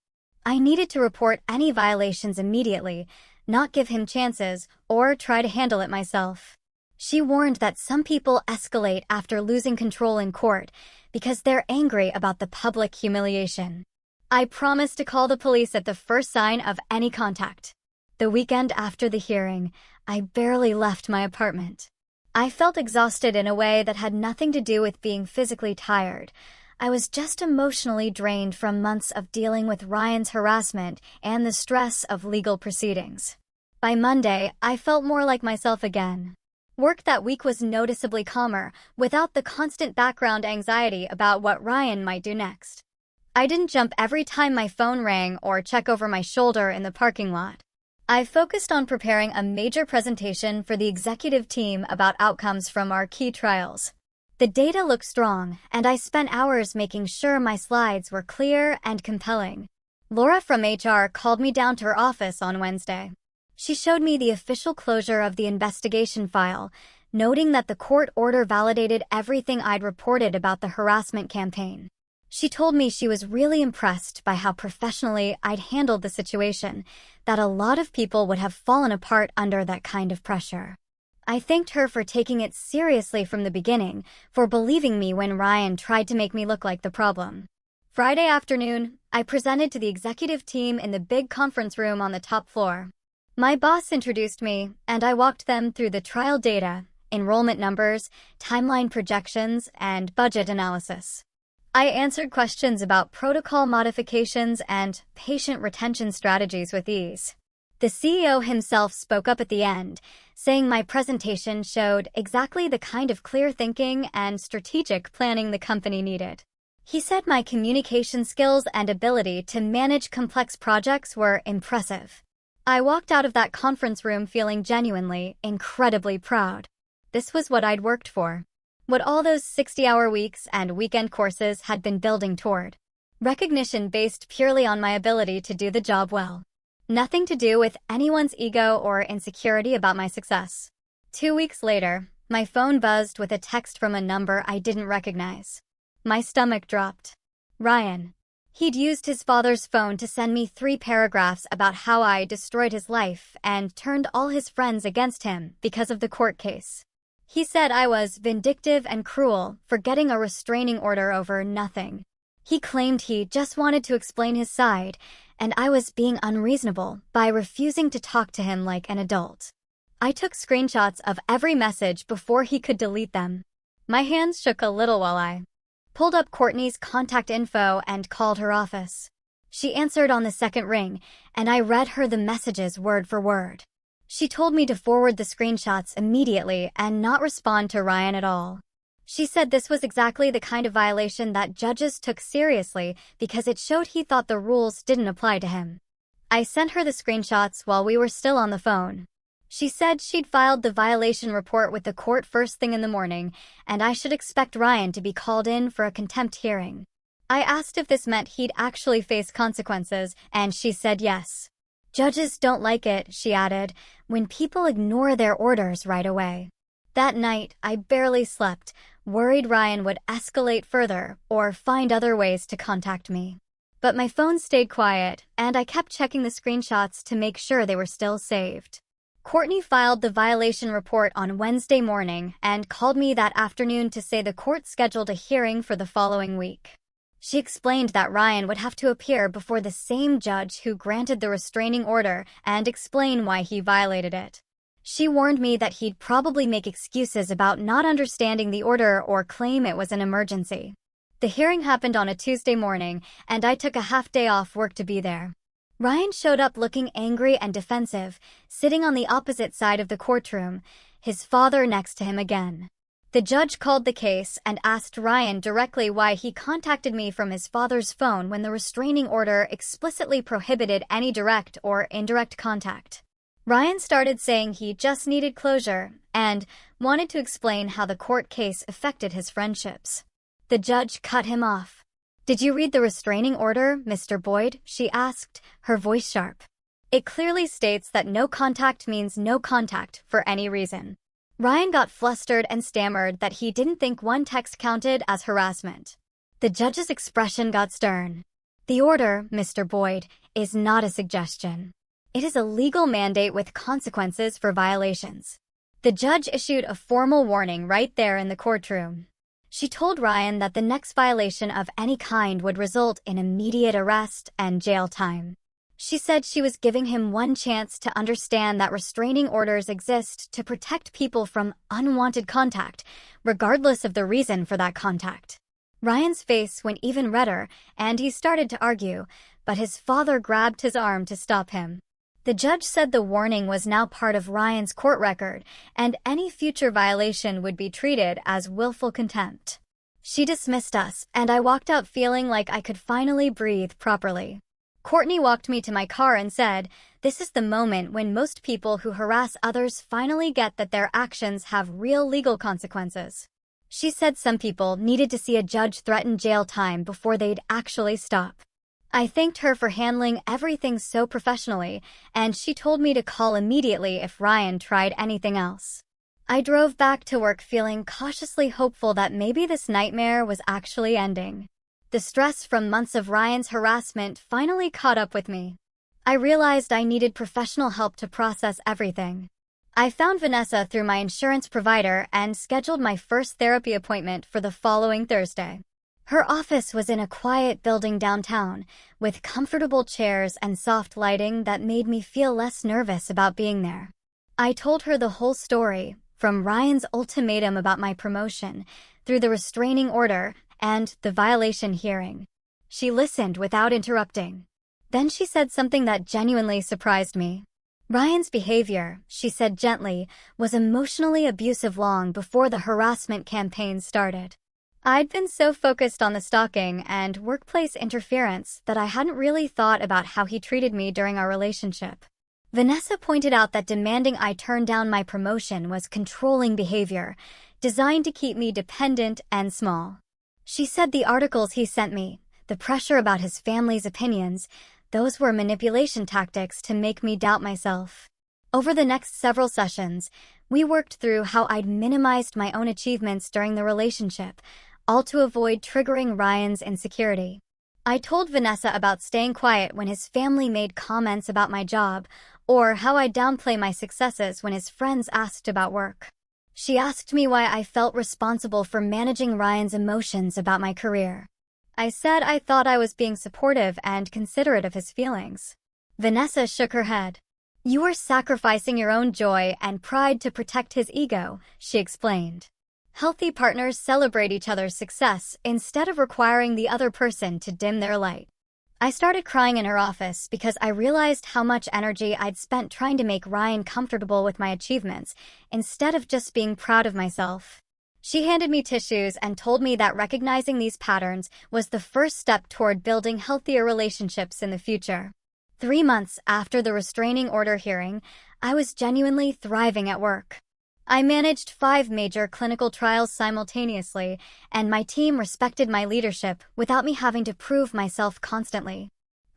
I needed to report any violations immediately, not give him chances, or try to handle it myself. She warned that some people escalate after losing control in court because they're angry about the public humiliation. I promised to call the police at the first sign of any contact. The weekend after the hearing, I barely left my apartment. I felt exhausted in a way that had nothing to do with being physically tired. I was just emotionally drained from months of dealing with Ryan's harassment and the stress of legal proceedings. By Monday, I felt more like myself again. Work that week was noticeably calmer, without the constant background anxiety about what Ryan might do next. I didn't jump every time my phone rang or check over my shoulder in the parking lot. I focused on preparing a major presentation for the executive team about outcomes from our key trials. The data looked strong, and I spent hours making sure my slides were clear and compelling. Laura from HR called me down to her office on Wednesday. She showed me the official closure of the investigation file, noting that the court order validated everything I'd reported about the harassment campaign. She told me she was really impressed by how professionally I'd handled the situation, that a lot of people would have fallen apart under that kind of pressure. I thanked her for taking it seriously from the beginning, for believing me when Ryan tried to make me look like the problem. Friday afternoon, I presented to the executive team in the big conference room on the top floor. My boss introduced me, and I walked them through the trial data, enrollment numbers, timeline projections, and budget analysis. I answered questions about protocol modifications and patient retention strategies with ease. The CEO himself spoke up at the end, saying my presentation showed exactly the kind of clear thinking and strategic planning the company needed. He said my communication skills and ability to manage complex projects were impressive. I walked out of that conference room feeling genuinely, incredibly proud. This was what I'd worked for. What all those 60-hour weeks and weekend courses had been building toward. Recognition based purely on my ability to do the job well. Nothing to do with anyone's ego or insecurity about my success. 2 weeks later, my phone buzzed with a text from a number I didn't recognize. My stomach dropped. Ryan. He'd used his father's phone to send me 3 paragraphs about how I destroyed his life and turned all his friends against him because of the court case. He said I was vindictive and cruel for getting a restraining order over nothing. He claimed he just wanted to explain his side, and I was being unreasonable by refusing to talk to him like an adult. I took screenshots of every message before he could delete them. My hands shook a little while I pulled up Courtney's contact info and called her office. She answered on the second ring, and I read her the messages word for word. She told me to forward the screenshots immediately and not respond to Ryan at all. She said this was exactly the kind of violation that judges took seriously because it showed he thought the rules didn't apply to him. I sent her the screenshots while we were still on the phone. She said she'd filed the violation report with the court first thing in the morning, and I should expect Ryan to be called in for a contempt hearing. I asked if this meant he'd actually face consequences, and she said yes. Judges don't like it, she added, when people ignore their orders right away. That night, I barely slept, worried Ryan would escalate further or find other ways to contact me. But my phone stayed quiet, and I kept checking the screenshots to make sure they were still saved. Courtney filed the violation report on Wednesday morning and called me that afternoon to say the court scheduled a hearing for the following week. She explained that Ryan would have to appear before the same judge who granted the restraining order and explain why he violated it. She warned me that he'd probably make excuses about not understanding the order or claim it was an emergency. The hearing happened on a Tuesday morning, and I took a half-day off work to be there. Ryan showed up looking angry and defensive, sitting on the opposite side of the courtroom, his father next to him again. The judge called the case and asked Ryan directly why he contacted me from his father's phone when the restraining order explicitly prohibited any direct or indirect contact. Ryan started saying he just needed closure and wanted to explain how the court case affected his friendships. The judge cut him off. "Did you read the restraining order, Mr. Boyd?" she asked, her voice sharp. "It clearly states that no contact means no contact for any reason." Ryan got flustered and stammered that he didn't think one text counted as harassment. The judge's expression got stern. "The order, Mr. Boyd, is not a suggestion. It is a legal mandate with consequences for violations." The judge issued a formal warning right there in the courtroom. She told Ryan that the next violation of any kind would result in immediate arrest and jail time. She said she was giving him one chance to understand that restraining orders exist to protect people from unwanted contact, regardless of the reason for that contact. Ryan's face went even redder, and he started to argue, but his father grabbed his arm to stop him. The judge said the warning was now part of Ryan's court record, and any future violation would be treated as willful contempt. She dismissed us, and I walked out feeling like I could finally breathe properly. Courtney walked me to my car and said, "This is the moment when most people who harass others finally get that their actions have real legal consequences." She said some people needed to see a judge threaten jail time before they'd actually stop. I thanked her for handling everything so professionally, and she told me to call immediately if Ryan tried anything else. I drove back to work feeling cautiously hopeful that maybe this nightmare was actually ending. The stress from months of Ryan's harassment finally caught up with me. I realized I needed professional help to process everything. I found Vanessa through my insurance provider and scheduled my first therapy appointment for the following Thursday. Her office was in a quiet building downtown, with comfortable chairs and soft lighting that made me feel less nervous about being there. I told her the whole story, from Ryan's ultimatum about my promotion, through the restraining order, and the violation hearing. She listened without interrupting. Then she said something that genuinely surprised me. Ryan's behavior, she said gently, was emotionally abusive long before the harassment campaign started. I'd been so focused on the stalking and workplace interference that I hadn't really thought about how he treated me during our relationship. Vanessa pointed out that demanding I turn down my promotion was controlling behavior, designed to keep me dependent and small. She said the articles he sent me, the pressure about his family's opinions, those were manipulation tactics to make me doubt myself. Over the next several sessions, we worked through how I'd minimized my own achievements during the relationship, all to avoid triggering Ryan's insecurity. I told Vanessa about staying quiet when his family made comments about my job, or how I'd downplay my successes when his friends asked about work. She asked me why I felt responsible for managing Ryan's emotions about my career. I said I thought I was being supportive and considerate of his feelings. Vanessa shook her head. "You were sacrificing your own joy and pride to protect his ego," she explained. "Healthy partners celebrate each other's success instead of requiring the other person to dim their light." I started crying in her office because I realized how much energy I'd spent trying to make Ryan comfortable with my achievements, instead of just being proud of myself. She handed me tissues and told me that recognizing these patterns was the first step toward building healthier relationships in the future. 3 months after the restraining order hearing, I was genuinely thriving at work. I managed 5 major clinical trials simultaneously, and my team respected my leadership without me having to prove myself constantly.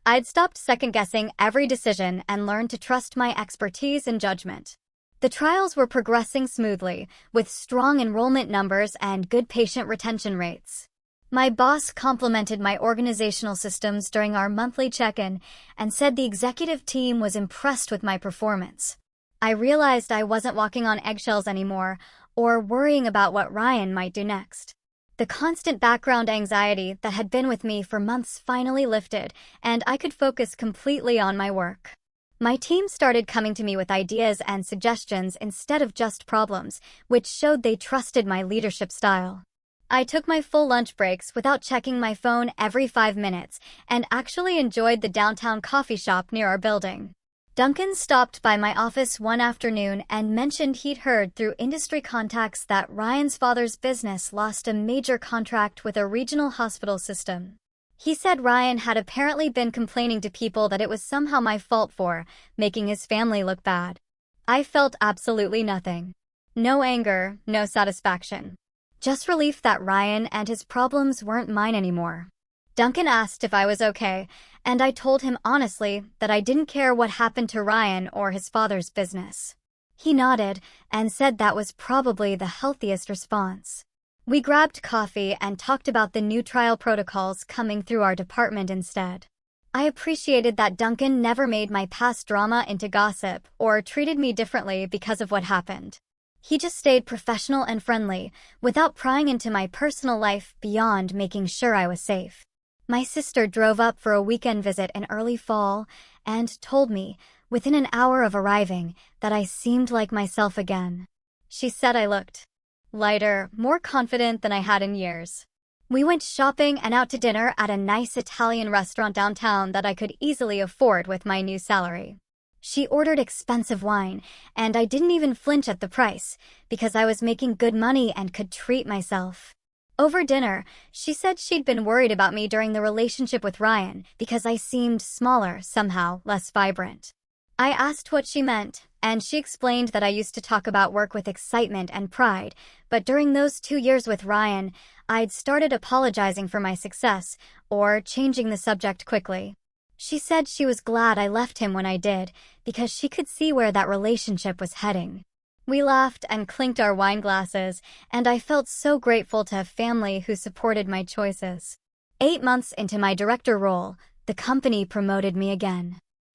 I'd stopped second-guessing every decision and learned to trust my expertise and judgment. The trials were progressing smoothly, with strong enrollment numbers and good patient retention rates. My boss complimented my organizational systems during our monthly check-in and said the executive team was impressed with my performance. I realized I wasn't walking on eggshells anymore or worrying about what Ryan might do next. The constant background anxiety that had been with me for months finally lifted, and I could focus completely on my work. My team started coming to me with ideas and suggestions instead of just problems, which showed they trusted my leadership style. I took my full lunch breaks without checking my phone every 5 minutes and actually enjoyed the downtown coffee shop near our building. Duncan stopped by my office one afternoon and mentioned he'd heard through industry contacts that Ryan's father's business lost a major contract with a regional hospital system. He said Ryan had apparently been complaining to people that it was somehow my fault for making his family look bad. I felt absolutely nothing. No anger, no satisfaction. Just relief that Ryan and his problems weren't mine anymore. Duncan asked if I was okay, and I told him honestly that I didn't care what happened to Ryan or his father's business. He nodded and said that was probably the healthiest response. We grabbed coffee and talked about the new trial protocols coming through our department instead. I appreciated that Duncan never made my past drama into gossip or treated me differently because of what happened. He just stayed professional and friendly, without prying into my personal life beyond making sure I was safe. My sister drove up for a weekend visit in early fall and told me, within an hour of arriving, that I seemed like myself again. She said I looked lighter, more confident than I had in years. We went shopping and out to dinner at a nice Italian restaurant downtown that I could easily afford with my new salary. She ordered expensive wine, and I didn't even flinch at the price, because I was making good money and could treat myself. Over dinner, she said she'd been worried about me during the relationship with Ryan because I seemed smaller, somehow less vibrant. I asked what she meant, and she explained that I used to talk about work with excitement and pride, but during those 2 years with Ryan, I'd started apologizing for my success or changing the subject quickly. She said she was glad I left him when I did, because she could see where that relationship was heading. We laughed and clinked our wine glasses, and I felt so grateful to have family who supported my choices. 8 months into my director role, the company promoted me again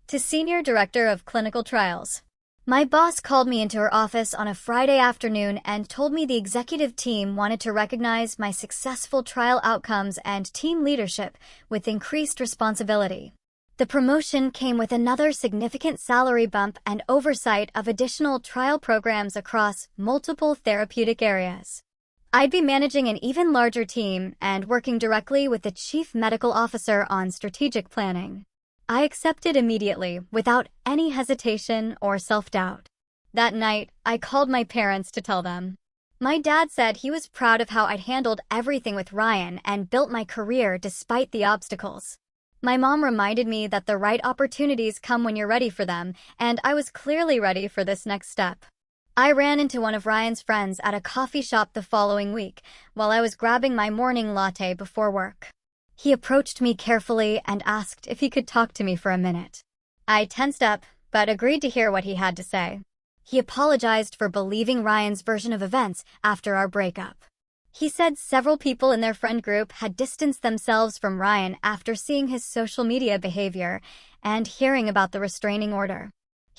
to Senior Director of Clinical Trials. My boss called me into her office on a Friday afternoon and told me the executive team wanted to recognize my successful trial outcomes and team leadership with increased responsibility. The promotion came with another significant salary bump and oversight of additional trial programs across multiple therapeutic areas. I'd be managing an even larger team and working directly with the Chief Medical Officer on strategic planning. I accepted immediately, without any hesitation or self-doubt. That night, I called my parents to tell them. My dad said he was proud of how I'd handled everything with Ryan and built my career despite the obstacles. My mom reminded me that the right opportunities come when you're ready for them, and I was clearly ready for this next step. I ran into one of Ryan's friends at a coffee shop the following week while I was grabbing my morning latte before work. He approached me carefully and asked if he could talk to me for a minute. I tensed up, but agreed to hear what he had to say. He apologized for believing Ryan's version of events after our breakup. He said several people in their friend group had distanced themselves from Ryan after seeing his social media behavior and hearing about the restraining order.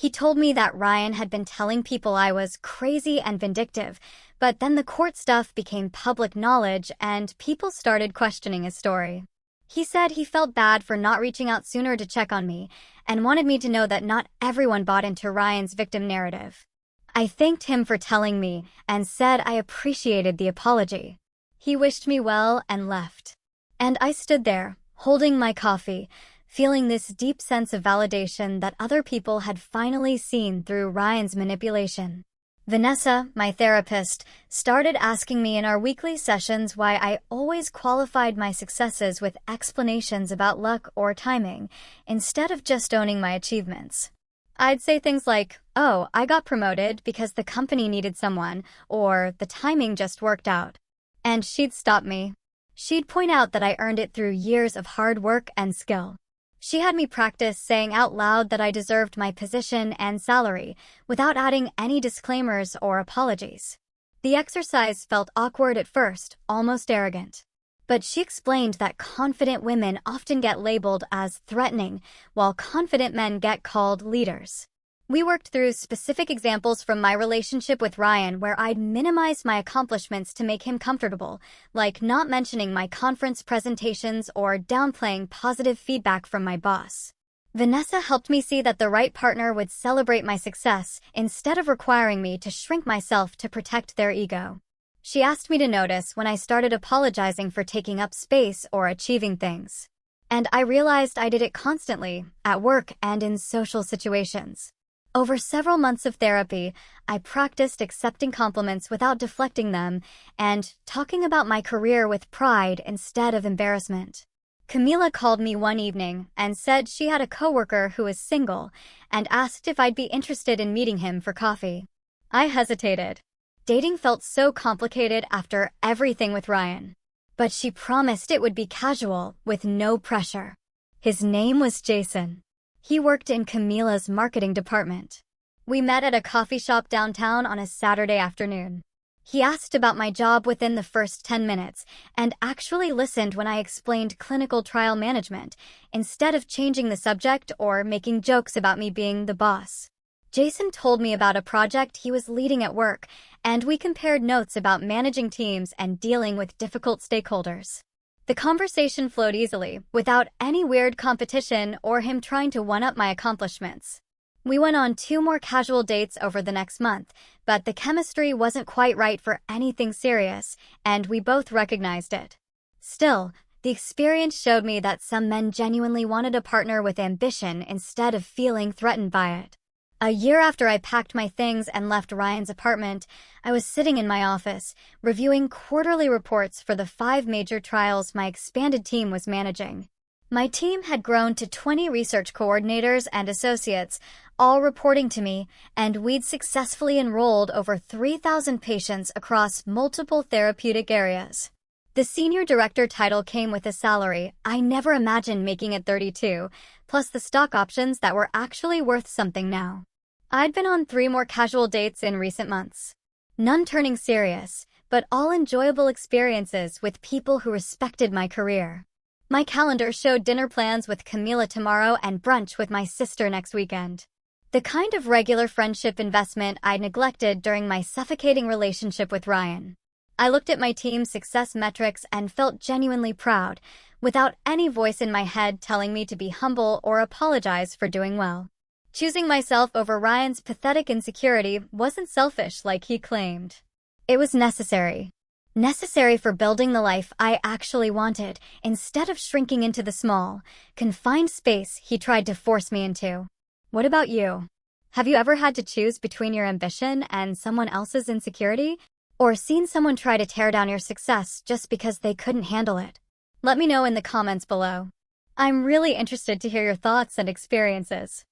He told me that Ryan had been telling people I was crazy and vindictive, but then the court stuff became public knowledge and people started questioning his story. He said he felt bad for not reaching out sooner to check on me and wanted me to know that not everyone bought into Ryan's victim narrative. I thanked him for telling me and said I appreciated the apology. He wished me well and left. And I stood there, holding my coffee, feeling this deep sense of validation that other people had finally seen through Ryan's manipulation. Vanessa, my therapist, started asking me in our weekly sessions why I always qualified my successes with explanations about luck or timing, instead of just owning my achievements. I'd say things like, "Oh, I got promoted because the company needed someone," or "the timing just worked out." And she'd stop me. She'd point out that I earned it through years of hard work and skill. She had me practice saying out loud that I deserved my position and salary without adding any disclaimers or apologies. The exercise felt awkward at first, almost arrogant. But she explained that confident women often get labeled as threatening, while confident men get called leaders. We worked through specific examples from my relationship with Ryan where I'd minimize my accomplishments to make him comfortable, like not mentioning my conference presentations or downplaying positive feedback from my boss. Vanessa helped me see that the right partner would celebrate my success instead of requiring me to shrink myself to protect their ego. She asked me to notice when I started apologizing for taking up space or achieving things. And I realized I did it constantly, at work and in social situations. Over several months of therapy, I practiced accepting compliments without deflecting them and talking about my career with pride instead of embarrassment. Camila called me one evening and said she had a coworker who was single and asked if I'd be interested in meeting him for coffee. I hesitated. Dating felt so complicated after everything with Ryan. But she promised it would be casual, with no pressure. His name was Jason. He worked in Camila's marketing department. We met at a coffee shop downtown on a Saturday afternoon. He asked about my job within the first 10 minutes and actually listened when I explained clinical trial management, instead of changing the subject or making jokes about me being the boss. Jason told me about a project he was leading at work, and we compared notes about managing teams and dealing with difficult stakeholders. The conversation flowed easily, without any weird competition or him trying to one-up my accomplishments. We went on 2 more casual dates over the next month, but the chemistry wasn't quite right for anything serious, and we both recognized it. Still, the experience showed me that some men genuinely wanted a partner with ambition instead of feeling threatened by it. A year after I packed my things and left Ryan's apartment, I was sitting in my office, reviewing quarterly reports for the 5 major trials my expanded team was managing. My team had grown to 20 research coordinators and associates, all reporting to me, and we'd successfully enrolled over 3,000 patients across multiple therapeutic areas. The senior director title came with a salary I never imagined making at 32, plus the stock options that were actually worth something now. I'd been on 3 more casual dates in recent months. None turning serious, but all enjoyable experiences with people who respected my career. My calendar showed dinner plans with Camila tomorrow and brunch with my sister next weekend. The kind of regular friendship investment I neglected during my suffocating relationship with Ryan. I looked at my team's success metrics and felt genuinely proud, without any voice in my head telling me to be humble or apologize for doing well. Choosing myself over Ryan's pathetic insecurity wasn't selfish like he claimed. It was necessary. Necessary for building the life I actually wanted, instead of shrinking into the small, confined space he tried to force me into. What about you? Have you ever had to choose between your ambition and someone else's insecurity? Or seen someone try to tear down your success just because they couldn't handle it? Let me know in the comments below. I'm really interested to hear your thoughts and experiences.